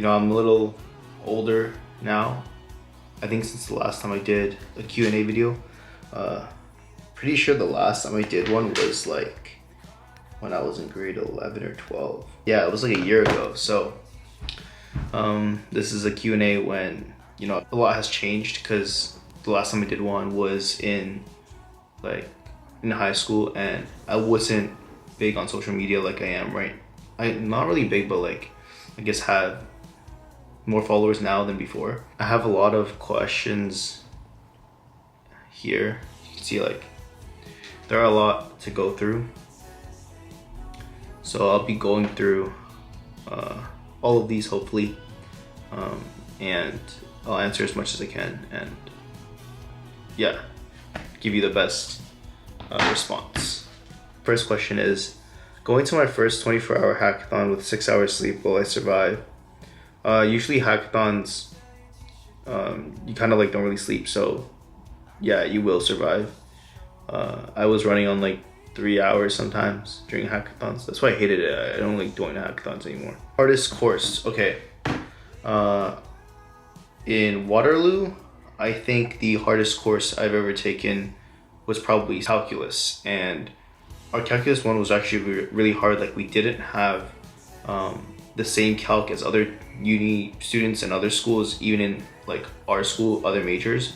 I'm a little older now. I think since the last time I did a Q&A video. Pretty sure the last time I did one was like when I was in grade 11 or 12. Yeah, it was like a year ago. So this is a Q&A when, a lot has changed, because the last time I did one was in high school, and I wasn't big on social media like I am right. I'm not really big, but like I guess have more followers now than before. I have a lot of questions here. You can see like there are a lot to go through. So I'll be going through all of these hopefully, and I'll answer as much as I can, and yeah, give you the best response. First question is, going to my first 24-hour hackathon with 6 hours sleep, will I survive? Usually hackathons, you kind of like don't really sleep, so yeah, you will survive. I was running on like 3 hours sometimes during hackathons. That's why I hated it. I don't like doing hackathons anymore. Hardest course, okay. In Waterloo, I think the hardest course I've ever taken was probably calculus, and our calculus one was actually really hard. Like we didn't have the same calc as other uni students and other schools, even in like our school, other majors.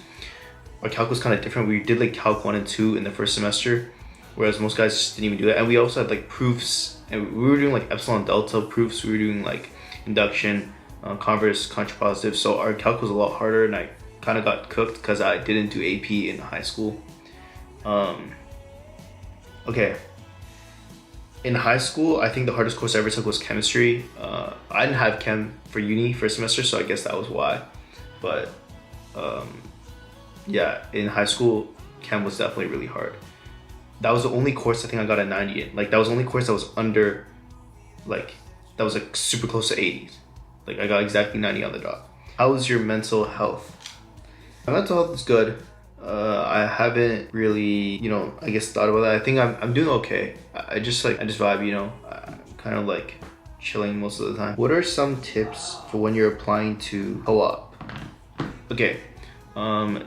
Our calc was kind of different. We did like calc 1 and 2 in the first semester, whereas most guys just didn't even do that. And we also had like proofs, and we were doing like epsilon delta proofs. We were doing like induction, converse, contrapositive. So our calc was a lot harder, and I kind of got cooked because I didn't do AP in high school. Okay. In high school, I think the hardest course I ever took was chemistry. I didn't have chem for uni first semester, so I guess that was why. But yeah, in high school, chem was definitely really hard. That was the only course I think I got a 90 in. Like that was the only course that was under, like, that was like super close to 80s. Like I got exactly 90 on the dot. How is your mental health? My mental health is good. I haven't really, I guess thought about that. I think I'm doing okay. I just vibe, I'm kind of like chilling most of the time. What are some tips for when you're applying to co-op? Okay,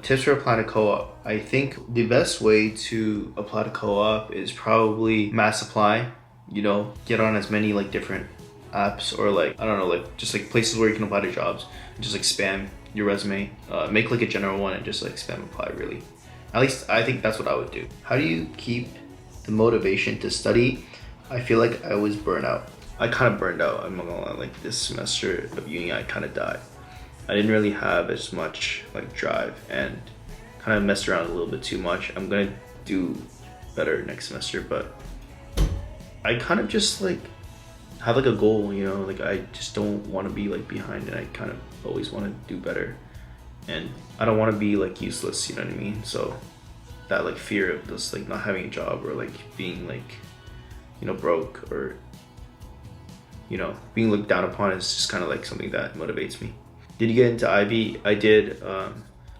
tips for applying to co-op. I think the best way to apply to co-op is probably mass apply. Get on as many like different apps, or like, I don't know, like just like places where you can apply to jobs, and just like spam your resume, make like a general one and just like spam apply, really. At least I think that's what I would do. How do you keep the motivation to study? I feel like I always burn out. I kind of burned out, I'm not gonna lie. Like this semester of uni, I kind of died. I didn't really have as much like drive, and kind of messed around a little bit too much. I'm gonna do better next semester, but I kind of just like have like a goal, like I just don't want to be like behind, and I kind of always want to do better, and I don't want to be like useless, you know what I mean? So that like fear of just like not having a job, or like being like broke, or being looked down upon is just kind of like something that motivates me. Did you get into IB? I did.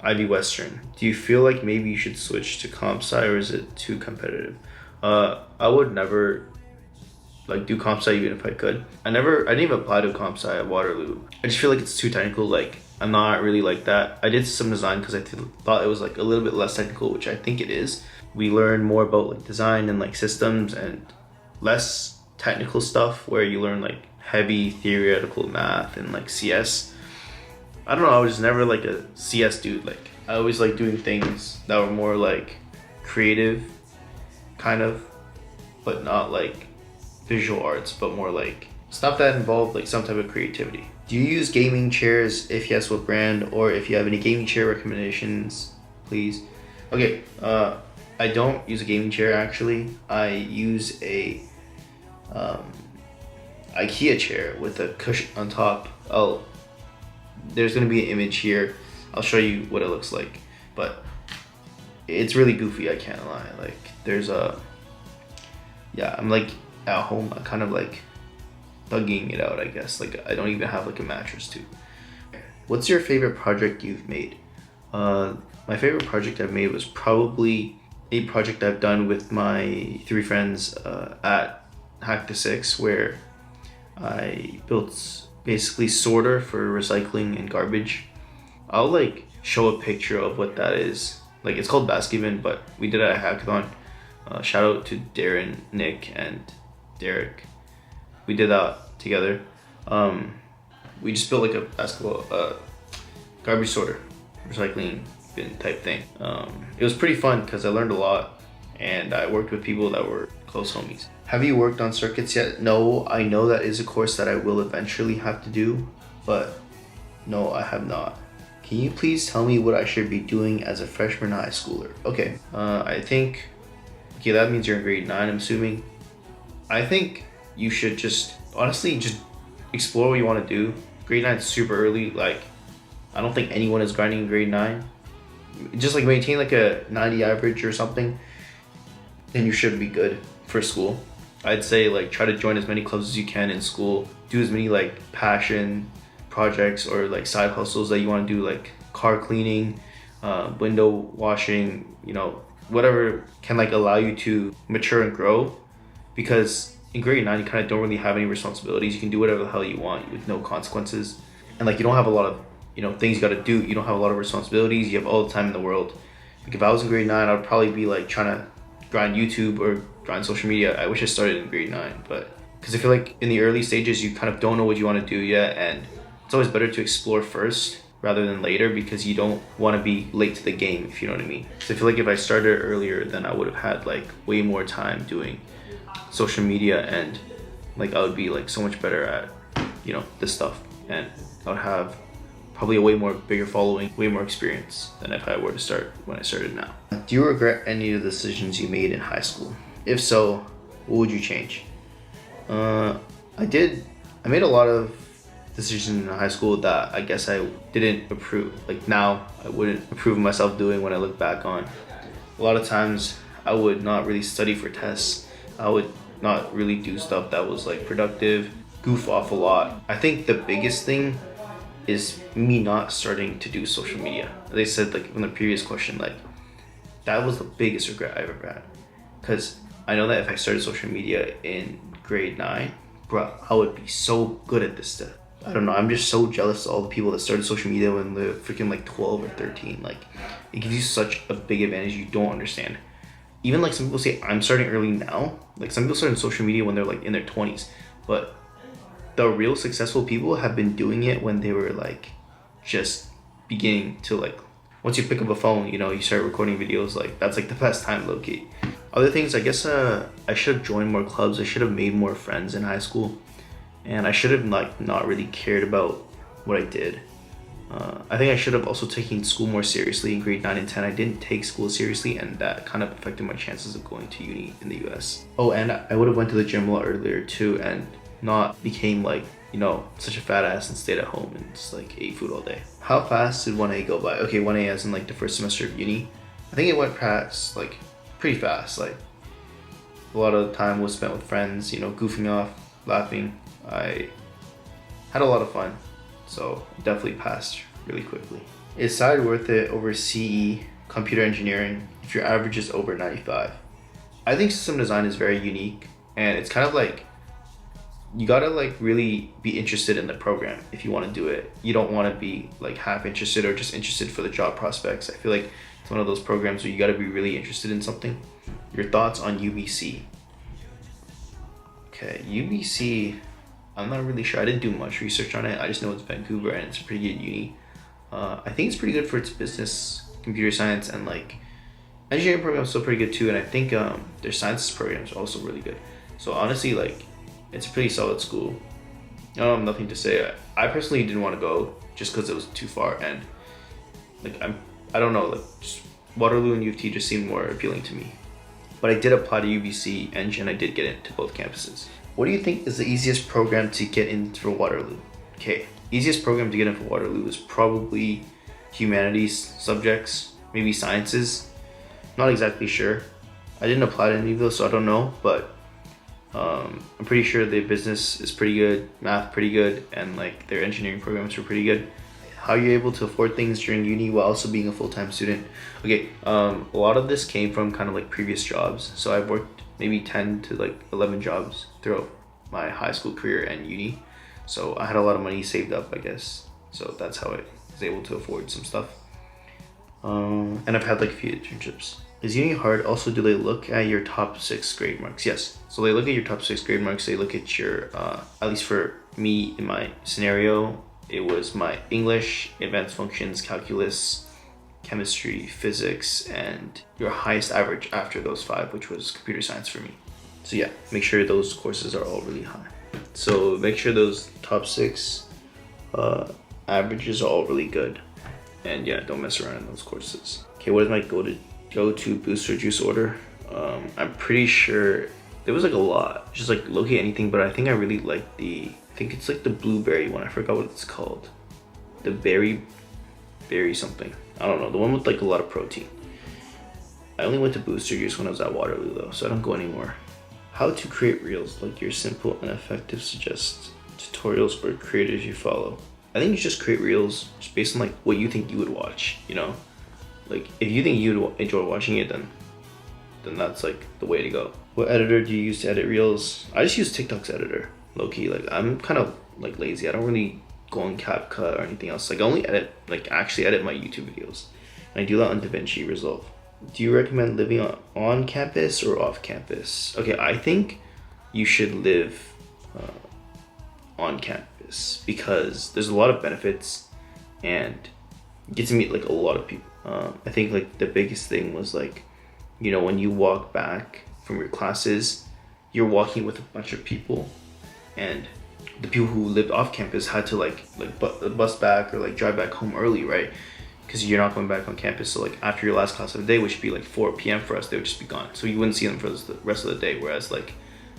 IB Western. Do you feel like maybe you should switch to comp sci, or is it too competitive? I would never like do comp sci even if I could. I didn't even apply to comp sci at Waterloo. I just feel like it's too technical. Like I'm not really like that. I did some design because I thought it was like a little bit less technical, which I think it is. We learn more about like design and like systems, and less technical stuff where you learn like heavy theoretical math and like CS. I don't know, I was never like a CS dude. Like I always like doing things that were more like creative, kind of, but not like visual arts, but more like stuff that involved like some type of creativity. Do you use gaming chairs? If yes, what brand? Or if you have any gaming chair recommendations, please. Okay, I don't use a gaming chair actually. I use a IKEA chair with a cushion on top. There's gonna be an image here. I'll show you what it looks like, but it's really goofy, I can't lie. Like there's I'm like at home, I'm kind of like thugging it out, I guess. Like I don't even have like a mattress too. What's your favorite project you've made? My favorite project I've made was probably a project I've done with my 3 friends at Hack the Six, where I built basically sorter for recycling and garbage. I'll like show a picture of what that is. Like it's called basket bin, but we did it at a hackathon. Shout out to Darren, Nick, and Derek. We did that together. We just built like a basketball garbage sorter, recycling bin type thing. It was pretty fun because I learned a lot and I worked with people that were close homies. Have you worked on circuits yet? No, I know that is a course that I will eventually have to do, but no, I have not. Can you please tell me what I should be doing as a freshman high schooler? Okay, I think, okay, that means you're in grade 9, I'm assuming. I think you should just, honestly, just explore what you want to do. Grade 9 is super early. Like, I don't think anyone is grinding in grade 9. Just like maintain like a 90 average or something, and you should be good for school. I'd say like try to join as many clubs as you can in school. Do as many like passion projects or like side hustles that you want to do, like car cleaning, window washing, you know, whatever can like allow you to mature and grow. Because in grade 9 you kind of don't really have any responsibilities. You can do whatever the hell you want with no consequences, and like you don't have a lot of, you know, things you got to do. You don't have a lot of responsibilities. You have all the time in the world. Like if I was in grade 9, I'd probably be like trying to grind YouTube or grind social media. I wish I started in grade 9, but because I feel like in the early stages you kind of don't know what you want to do yet, and it's always better to explore first rather than later, because you don't want to be late to the game, if you know what I mean. So I feel like if I started earlier, then I would have had like way more time doing social media, and like I would be like so much better at, you know, this stuff, and I would have probably a way more bigger following, way more experience than if I were to start when I started now. Do you regret any of the decisions you made in high school? If so, what would you change? I did. I made a lot of decisions in high school that I guess I didn't approve. Like now, I wouldn't approve of myself doing when I look back on. A lot of times, I would not really study for tests. I would not really do stuff that was like productive, goof off a lot. I think the biggest thing is me not starting to do social media. They said like in the previous question, like that was the biggest regret I've ever had. Because I know that if I started social media in grade 9, bro, I would be so good at this stuff. I don't know, I'm just so jealous of all the people that started social media when they're freaking like 12 or 13. Like it gives you such a big advantage you don't understand. Even like some people say I'm starting early now. Like some people start in social media when they're like in their 20s. But the real successful people have been doing it when they were like just beginning to like, once you pick up a phone, you know, you start recording videos. Like that's like the best time, low-key. Other things, I guess I should have joined more clubs. I should have made more friends in high school, and I should have like not really cared about what I did. I think I should have also taken school more seriously in grade 9 and 10. I didn't take school seriously, and that kind of affected my chances of going to uni in the US. Oh, and I would have went to the gym a lot earlier too, and not became like, you know, such a fat ass and stayed at home and just like ate food all day. How fast did 1A go by? Okay, 1A as in like the first semester of uni. I think it went past like pretty fast. Like a lot of the time was spent with friends, you know, goofing off, laughing. I had a lot of fun, so it definitely passed really quickly. Is SCI worth it over CE, computer engineering, if your average is over 95? I think system design is very unique, and it's kind of like you gotta like really be interested in the program if you want to do it. You don't want to be like half interested or just interested for the job prospects. I feel like it's one of those programs where you gotta be really interested in something. Your thoughts on UBC? Okay, UBC, I'm not really sure. I didn't do much research on it. I just know it's Vancouver and it's a pretty good uni. I think it's pretty good for its business, computer science, and like engineering program is still pretty good too. And I think their sciences programs are also really good. So honestly, like it's a pretty solid school. I don't have nothing to say. I personally didn't want to go just because it was too far, and like I don't know, like just Waterloo and U of T just seemed more appealing to me. But I did apply to UBC Eng, and I did get into both campuses. What do you think is the easiest program to get into for Waterloo? Okay, easiest program to get in for Waterloo is probably humanities subjects, maybe sciences. Not exactly sure. I didn't apply to any of those, so I don't know, but I'm pretty sure their business is pretty good, math pretty good, and like their engineering programs are pretty good. How are you able to afford things during uni while also being a full-time student? Okay, a lot of this came from kind of like previous jobs. So I've worked maybe 10 to like 11 jobs throughout my high school career and uni. So I had a lot of money saved up, I guess. So that's how I was able to afford some stuff. And I've had like a few internships. Is uni hard? Also, do they look at your top 6 grade marks? Yes. So they look at your top 6 grade marks. They look at your, at least for me in my scenario, it was my English, advanced functions, calculus, chemistry, physics, and your highest average after those 5, which was computer science for me. So yeah, make sure those courses are all really high. So make sure those top 6 averages are all really good. And yeah, don't mess around in those courses. Okay, what is my go-to booster juice order? I'm pretty sure there was like a lot, just like low-key anything, but I think I really like I think it's like the blueberry one. I forgot what it's called. The berry something. I don't know, the one with like a lot of protein. I only went to booster juice when I was at Waterloo though, so I don't go anymore. How to create reels, like your simple and effective suggest tutorials or creators you follow. I think you just create reels just based on like what you think you would watch, you know? Like if you think you'd enjoy watching it, then that's like the way to go. What editor do you use to edit reels? I just use TikTok's editor, low-key. Like I'm kind of like lazy. I don't really go on CapCut or anything else. Like I only actually edit my YouTube videos. And I do that on DaVinci Resolve. Do you recommend living on campus or off campus? Okay, I think you should live on campus because there's a lot of benefits and you get to meet like a lot of people. I think like the biggest thing was like, you know, when you walk back from your classes, you're walking with a bunch of people, and the people who lived off campus had to like bus back or like drive back home early, right? Because you're not going back on campus. So like after your last class of the day, which would be like 4 p.m. for us, they would just be gone. So you wouldn't see them for the rest of the day. Whereas like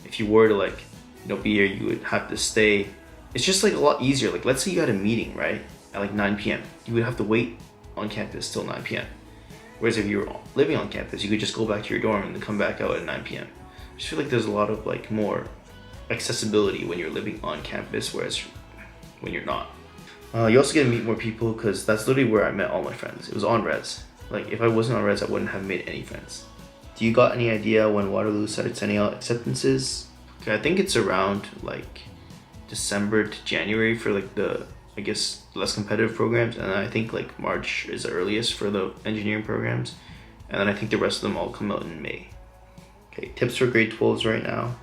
if you were to like, you know, be here, you would have to stay. It's just like a lot easier. Like let's say you had a meeting, right? At like 9 p.m. You would have to wait on campus till 9 p.m. Whereas if you were living on campus, you could just go back to your dorm and then come back out at 9 p.m. I just feel like there's a lot of like more accessibility when you're living on campus, whereas when you're not. You also get to meet more people because that's literally where I met all my friends. It was on Res. Like if I wasn't on Res, I wouldn't have made any friends. Do you got any idea when Waterloo started sending out acceptances? Okay, I think it's around like December to January for like the, I guess, less competitive programs, and then I think like March is the earliest for the engineering programs, and then I think the rest of them all come out in May. Okay, tips for grade 12s right now.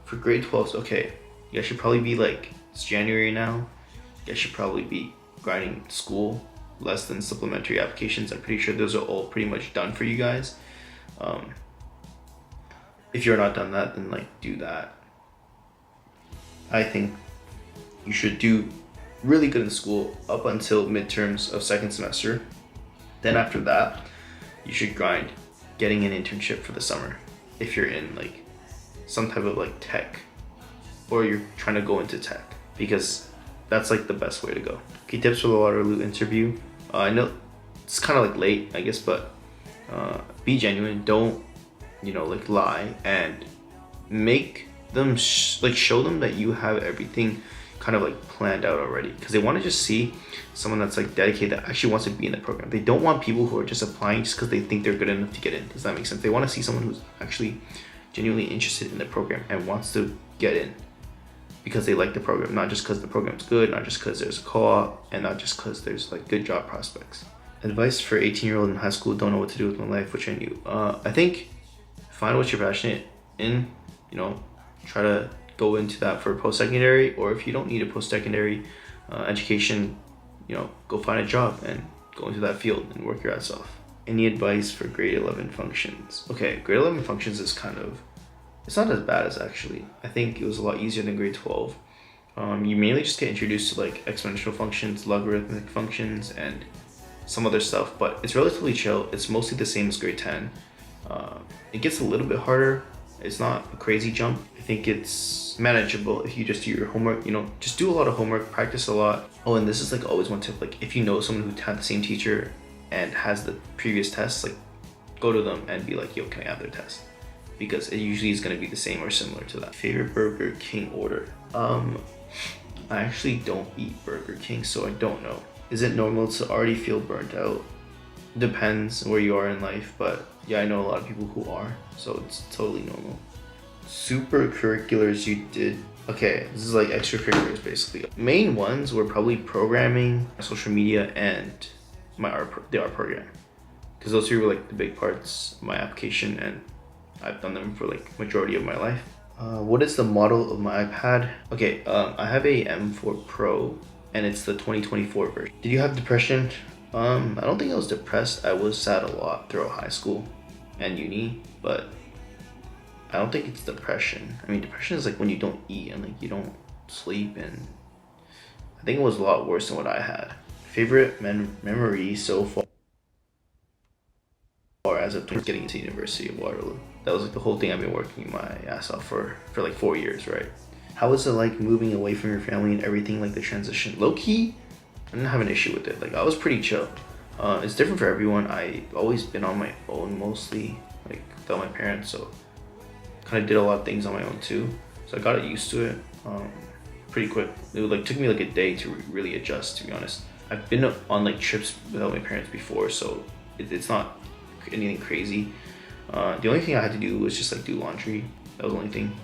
For grade 12s, okay, you guys should probably be like, it's January now, you guys should probably be grinding school less than supplementary applications. I'm pretty sure those are all pretty much done for you guys. If you're not done that, then like do that. I think you should do really good in school up until midterms of second semester. Then after that, you should grind getting an internship for the summer if you're in like some type of like tech or you're trying to go into tech, because that's like the best way to go. Okay, tips for the Waterloo interview. I know it's kind of like late, I guess, but be genuine. Don't, you know, like lie, and make them show them that you have everything kind of like planned out already, because they want to just see someone that's like dedicated, that actually wants to be in the program. They don't want people who are just applying just because they think they're good enough to get in. Does that make sense? They want to see someone who's actually genuinely interested in the program and wants to get in because they like the program, not just because the program's good, not just because there's a co-op, and not just because there's like good job prospects. Advice for 18-year-old in high school, don't know what to do with my life, which I knew. I think find what you're passionate in, you know, try to go into that for post-secondary, or if you don't need a post-secondary education, you know, go find a job and go into that field and work your ass off. Any advice for grade 11 functions? Okay, grade 11 functions is kind of, it's not as bad as actually. I think it was a lot easier than grade 12. You mainly just get introduced to like exponential functions, logarithmic functions, and some other stuff, but it's relatively chill. It's mostly the same as grade 10. It gets a little bit harder. It's not a crazy jump. I think it's manageable if you just do your homework, you know, just do a lot of homework, practice a lot. Oh, and this is like always one tip, like if you know someone who had the same teacher and has the previous tests, like go to them and be like, yo, can I have their test? Because it usually is gonna be the same or similar to that. Favorite Burger King order? I actually don't eat Burger King, so I don't know. Is it normal to already feel burnt out? Depends where you are in life, but yeah, I know a lot of people who are, so it's totally normal. Super curriculars you did Okay, this is like extracurriculars basically. Main ones were probably programming, social media, and the art program. Because those three were like the big parts of my application, and I've done them for like majority of my life. What is the model of my iPad? Okay, I have a M4 Pro, and it's the 2024 version. Did you have depression? I don't think I was depressed. I was sad a lot throughout high school and uni, but I don't think it's depression. I mean, depression is like when you don't eat and like you don't sleep, and I think it was a lot worse than what I had. Favorite memory so far as of getting into University of Waterloo. That was like the whole thing I've been working my ass off for like 4 years, right? How was it like moving away from your family and everything, like the transition? Low key, I didn't have an issue with it. Like I was pretty chill. It's different for everyone. I always been on my own mostly, like without my parents, so kind of did a lot of things on my own too. So I got used to it pretty quick. It like took me like a day to really adjust, to be honest. I've been on like trips without my parents before, so it's not anything crazy. The only thing I had to do was just like do laundry. That was the only thing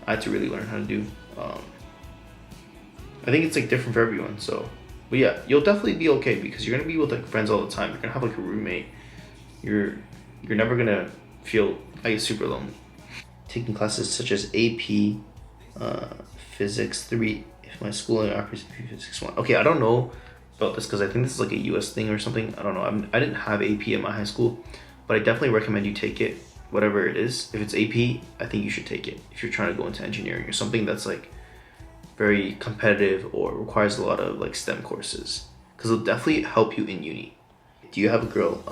I had to really learn how to do. I think it's like different for everyone, so but yeah, you'll definitely be okay because you're gonna be with like friends all the time. You're gonna have like a roommate. You're never gonna feel like super lonely. Taking classes such as AP, Physics 3, if my schooling offers Physics 1. Okay, I don't know about this because I think this is like a US thing or something. I don't know. I didn't have AP in my high school, but I definitely recommend you take it, whatever it is. If it's AP, I think you should take it if you're trying to go into engineering or something that's like very competitive or requires a lot of like STEM courses, because it'll definitely help you in uni. Do you have a girl?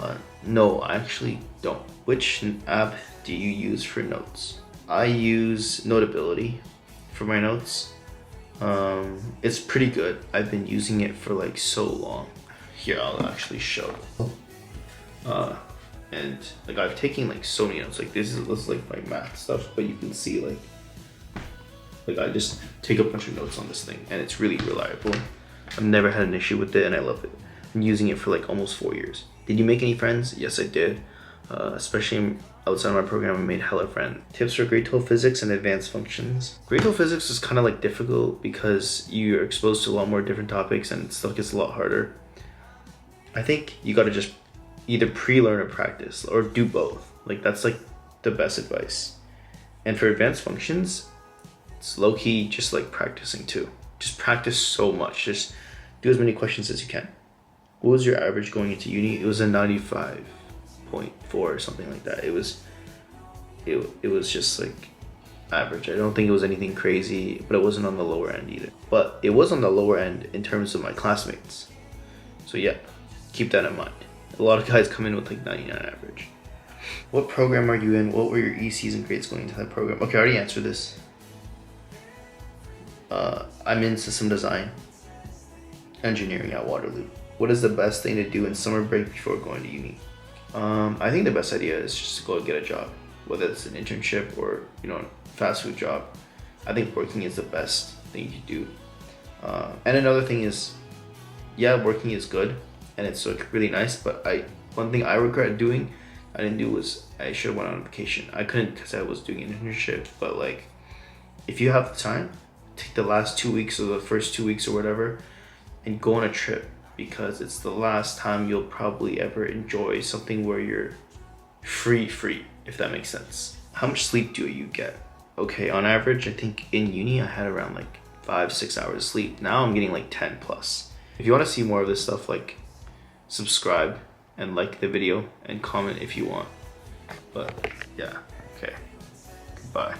No, I actually don't. Which app do you use for notes? I use Notability for my notes. It's pretty good. I've been using it for like so long. Here, I'll actually show. And like I've taken like so many notes. Like this is like my math stuff, but you can see like I just take a bunch of notes on this thing, and it's really reliable. I've never had an issue with it, and I love it. I'm using it for like almost 4 years. Did you make any friends? Yes, I did. Especially outside of my program, I made hella friends. Tips for grade 12 physics and advanced functions. Grade 12 physics is kind of like difficult because you're exposed to a lot more different topics and stuff gets a lot harder. I think you gotta just either pre-learn or practice, or do both. Like that's like the best advice. And for advanced functions, it's low-key just like practicing too. Just practice so much. Just do as many questions as you can. What was your average going into uni? It was a 95.4 or something like that. It was just like average. I don't think it was anything crazy, but it wasn't on the lower end either. But it was on the lower end in terms of my classmates. So yeah, keep that in mind. A lot of guys come in with like 99 average. What program are you in? What were your ECs and grades going into that program? Okay, I already answered this. I'm in system design engineering at Waterloo. What is the best thing to do in summer break before going to uni? I think the best idea is just to go get a job, whether it's an internship or fast food job. I think working is the best thing you do. And another thing is, yeah, working is good and it's like really nice, but one thing I regret doing I didn't do was I should have went on vacation. I couldn't because I was doing an internship, but like if you have the time, take the last 2 weeks or the first 2 weeks or whatever and go on a trip, because it's the last time you'll probably ever enjoy something where you're free, if that makes sense. How much sleep do you get? Okay, on average, I think in uni I had around like 5-6 hours of sleep. Now I'm getting like 10 plus. If you want to see more of this stuff, like subscribe and like the video and comment if you want. But yeah, okay, goodbye.